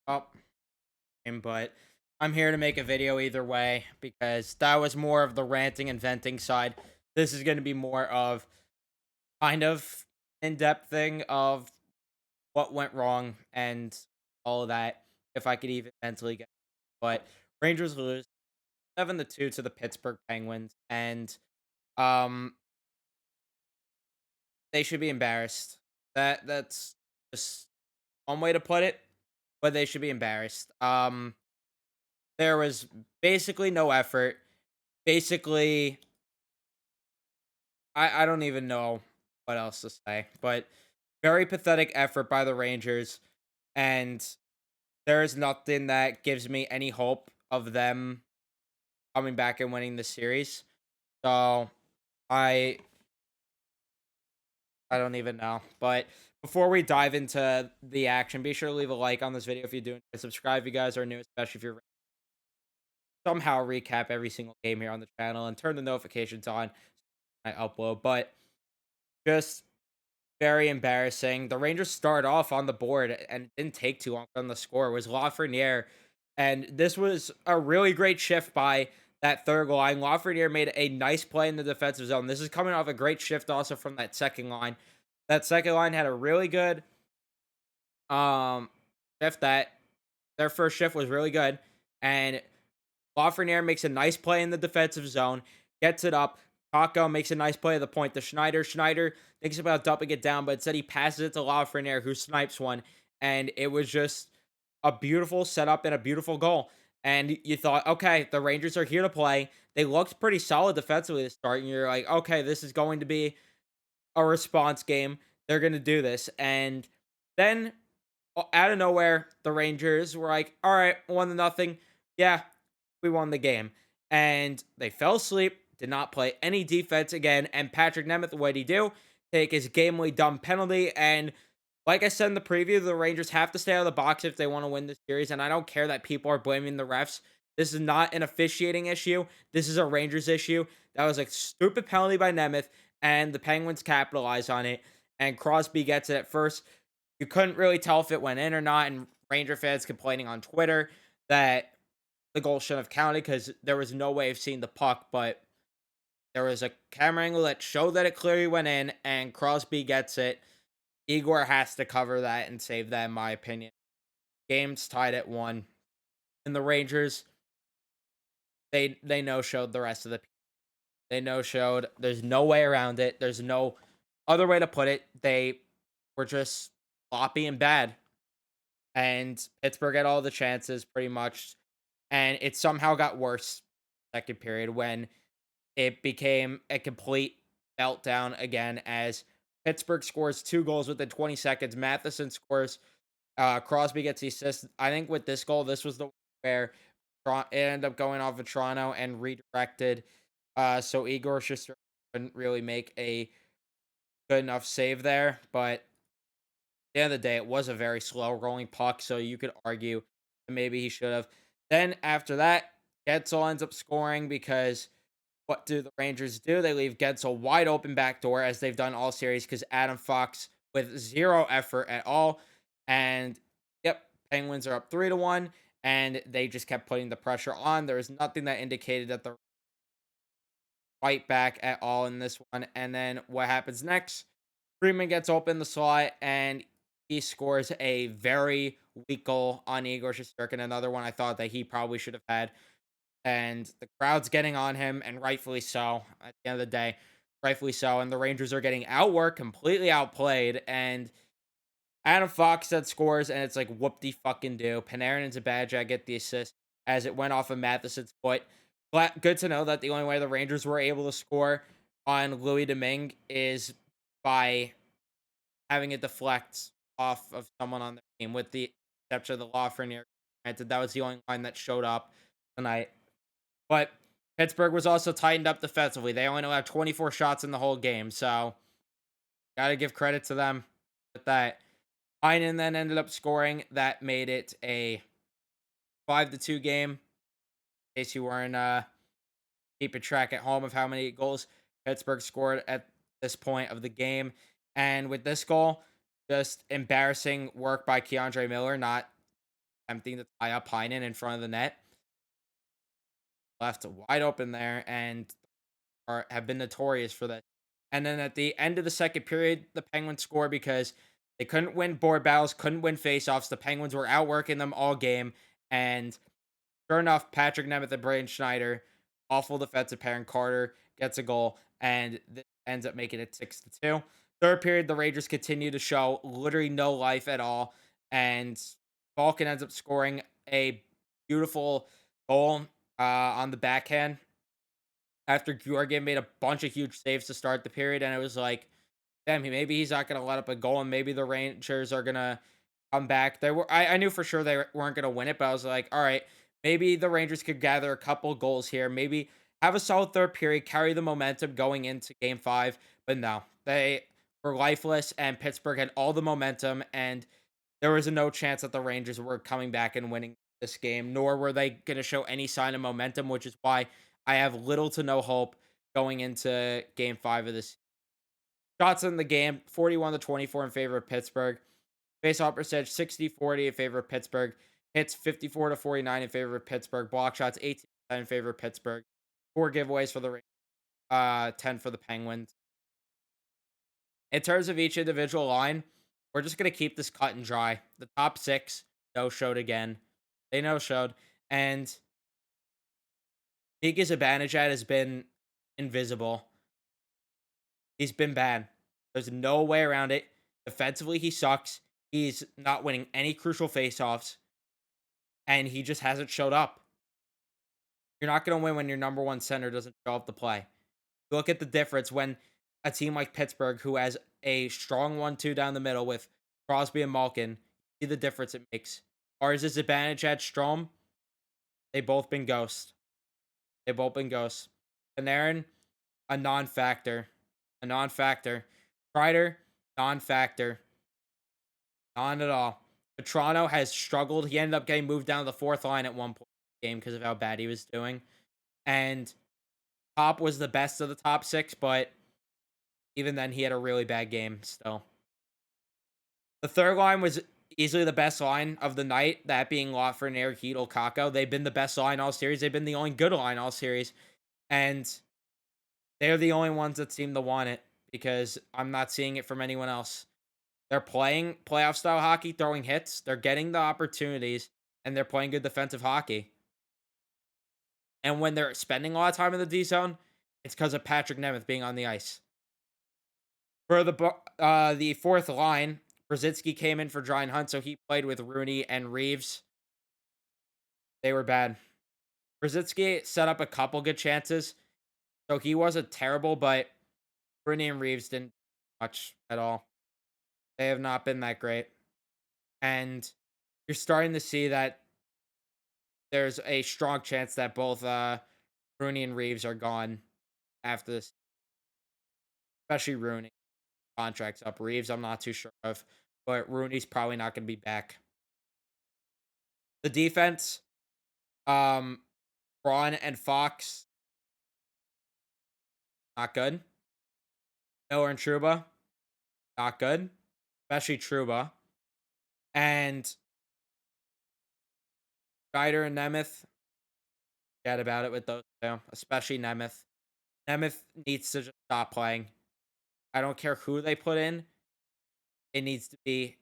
Well, but I'm here to make a video either way because that was more of the ranting and venting side. This is going to be more of kind of in-depth thing of what went wrong and all of that, if I could even mentally get. But Rangers lose 7-2 to the Pittsburgh Penguins, and um, they should be embarrassed. That's just one way to put it, but they should be embarrassed. There was basically no effort. Basically, I don't even know what else to say, but very pathetic effort by the Rangers, and there is nothing that gives me any hope of them coming back and winning the series. So I I don't even know. But before we dive into the action, be sure to leave a like on this video if you do, and subscribe if you guys are new, especially if you're somehow recap every single game here on the channel and turn the notifications on when I upload. But just very embarrassing. The Rangers start off on the board and it didn't take too long on the score. It was Lafreniere, and this was a really great shift by that third line. Lafreniere made a nice play in the defensive zone. This is coming off a great shift also from that second line. That second line had a really good um shift. That their first shift was really good, and Lafreniere makes a nice play in the defensive zone, gets it up. Taco makes a nice play at the point to Schneider. Schneider thinks about dumping it down, but instead he passes it to Lafreniere, who snipes one. And it was just a beautiful setup and a beautiful goal. And you thought, okay, the Rangers are here to play. They looked pretty solid defensively to start. And you're like, okay, this is going to be a response game. They're going to do this. And then out of nowhere, the Rangers were like, all right, 1-0. Yeah, we won the game. And they fell asleep, did not play any defense again. And Patrick Nemeth, what did he do? Take his gamely dumb penalty. And like I said in the preview, the Rangers have to stay out of the box if they want to win this series. And I don't care that people are blaming the refs. This is not an officiating issue. This is a Rangers issue. That was a stupid penalty by Nemeth, and the Penguins capitalize on it. And Crosby gets it at first. You couldn't really tell if it went in or not. And Ranger fans complaining on Twitter that the goal shouldn't have counted because there was no way of seeing the puck, but there was a camera angle that showed that it clearly went in, and Crosby gets it. Igor has to cover that and save that, in my opinion. Game's tied at 1, and the Rangers they no showed the rest of the. They no showed. There's no way around it. There's no other way to put it. They were just sloppy and bad, and Pittsburgh had all the chances pretty much, and it somehow got worse second period when it became a complete meltdown again as Pittsburgh scores 2 goals within 20 seconds. Matheson scores. Crosby gets the assist. I think with this goal, this was the where it ended up going off of Toronto and redirected. So Igor Shesterkin couldn't really make a good enough save there. But at the end of the day, it was a very slow rolling puck. So you could argue that maybe he should have. Then after that, Getzel ends up scoring because what do the Rangers do? They leave Gensel wide open back door as they've done all series because Adam Fox with zero effort at all. And yep, Penguins are up 3-1, and they just kept putting the pressure on. There was nothing that indicated that the fight back at all in this one. And then what happens next? Freeman gets open the slot and he scores a very weak goal on Igor Shesterkin. Another one I thought that he probably should have had, and the crowd's getting on him, and rightfully so. At the end of the day, rightfully so. And the Rangers are getting outworked, completely outplayed, and Adam Fox that scores, and it's like whoop-de fucking do. Panarin and Zibanejad get the assist as it went off of Matheson's foot. But good to know that the only way the Rangers were able to score on Louis Domingue is by having it deflect off of someone on the team, with the exception of the Lafreniere. Granted, that was the only line that showed up tonight. But Pittsburgh was also tightened up defensively. They only have 24 shots in the whole game, so got to give credit to them with that. Heinen then ended up scoring. That made it a 5-2 game. In case you weren't keeping track at home of how many goals Pittsburgh scored at this point of the game. And with this goal, just embarrassing work by Keandre Miller, not attempting to tie up Heinen in front of the net, left wide open there, and have been notorious for that. And then at the end of the second period, the Penguins score because they couldn't win board battles, couldn't win faceoffs. The Penguins were outworking them all game, and sure enough, Patrick Nemeth and Braden Schneider, awful defensive pair, and Carter gets a goal, and ends up making it 6-2. Third period, the Rangers continue to show literally no life at all, and Falcon ends up scoring a beautiful goal on the backhand after Georgiev made a bunch of huge saves to start the period, and it was like, damn, maybe he's not going to let up a goal, and maybe the Rangers are going to come back. I knew for sure they weren't going to win it, but I was like, all right, maybe the Rangers could gather a couple goals here, maybe have a solid third period, carry the momentum going into Game 5, but no, they were lifeless, and Pittsburgh had all the momentum, and there was no chance that the Rangers were coming back and winning this game, nor were they going to show any sign of momentum, which is why I have little to no hope going into Game 5 of this. Shots in the game 41-24 in favor of Pittsburgh. Faceoff percentage 60-40 in favor of Pittsburgh. Hits 54-49 in favor of Pittsburgh. Block shots 18 in favor of Pittsburgh. 4 giveaways for the Rangers, 10 for the Penguins. In terms of each individual line, we're just going to keep this cut and dry. The top 6 no-showed again. They no-showed. And Mika Zibanejad has been invisible. He's been bad. There's no way around it. Defensively, he sucks. He's not winning any crucial faceoffs. And he just hasn't showed up. You're not going to win when your number one center doesn't show up to play. Look at the difference when a team like Pittsburgh, who has a strong 1-2 down the middle with Crosby and Malkin, see the difference it makes. Ours is advantage at Strome. They've both been ghosts. They've both been ghosts. Panarin, a non-factor. A non-factor. Kreider, non-factor. Not at all. Toronto has struggled. He ended up getting moved down to the fourth line at one point in the game because of how bad he was doing. And Top was the best of the top 6, but even then, he had a really bad game still. The third line was easily the best line of the night, that being Lawford and Eric Hedel Kako. They've been the best line all series. They've been the only good line all series. And they're the only ones that seem to want it because I'm not seeing it from anyone else. They're playing playoff style hockey, throwing hits. They're getting the opportunities, and they're playing good defensive hockey. And when they're spending a lot of time in the D zone, it's because of Patrick Nemeth being on the ice. For the fourth line, Brzezinski came in for Dryden Hunt, so he played with Rooney and Reeves. They were bad. Brzezinski set up a couple good chances, so he wasn't terrible, but Rooney and Reeves didn't do much at all. They have not been that great. And you're starting to see that there's a strong chance that both Rooney and Reeves are gone after this, especially Rooney. Contract's up. Reeves, I'm not too sure of, but Rooney's probably not going to be back. The defense, Braun and Fox, not good. Miller and Trouba, not good, especially Trouba. And Schneider and Nemeth, forget about it with those two, especially Nemeth. Nemeth needs to just stop playing. I don't care who they put in. It needs to be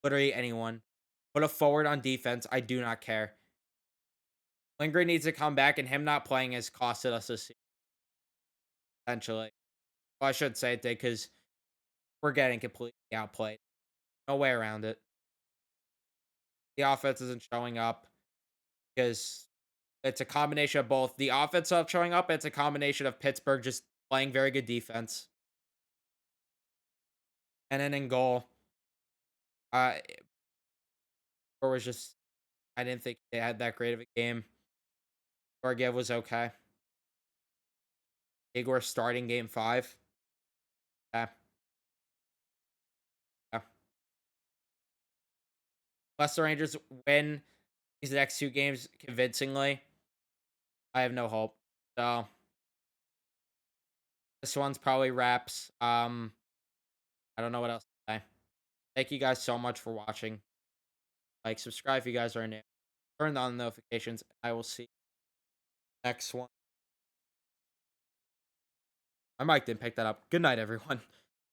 literally anyone. Put a forward on defense. I do not care. Lindgren needs to come back, and him not playing has costed us this season. Essentially. Well, I should say it did because we're getting completely outplayed. No way around it. The offense isn't showing up because it's a combination of both. The offense not showing up, it's a combination of Pittsburgh just playing very good defense. And then in goal, uh, or was just, I didn't think they had that great of a game. Georgiev was okay. Igor starting game 5. Yeah. Yeah. Unless the Rangers win these next 2 games convincingly, I have no hope. So this one's probably wraps. I don't know what else to say. Thank you guys so much for watching. like, subscribe if you guys are new, turn on the notifications. I will see you next one. My mic didn't pick that up. Good night, everyone.